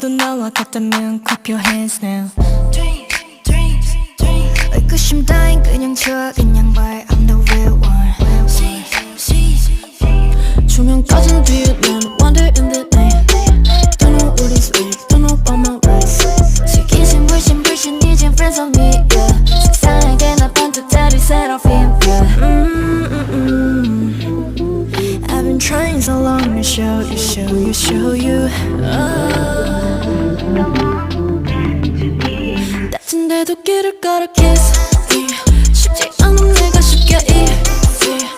너도 나와 같다면 clap your hands now. 의구심 따윈 그냥 쳐 그냥 말 I'm the real one. 조명 꺼진 뒤에 난 wander in the night. Don't know what is real, don't know about my rights. 슬기신 불신 이젠 friends on me yeah. 색상에게 나 반짝다리 seraphim yeah. I've been trying so long to show you. 다친데도 길을 걸어 kiss. 쉽지 않은 내가 쉽게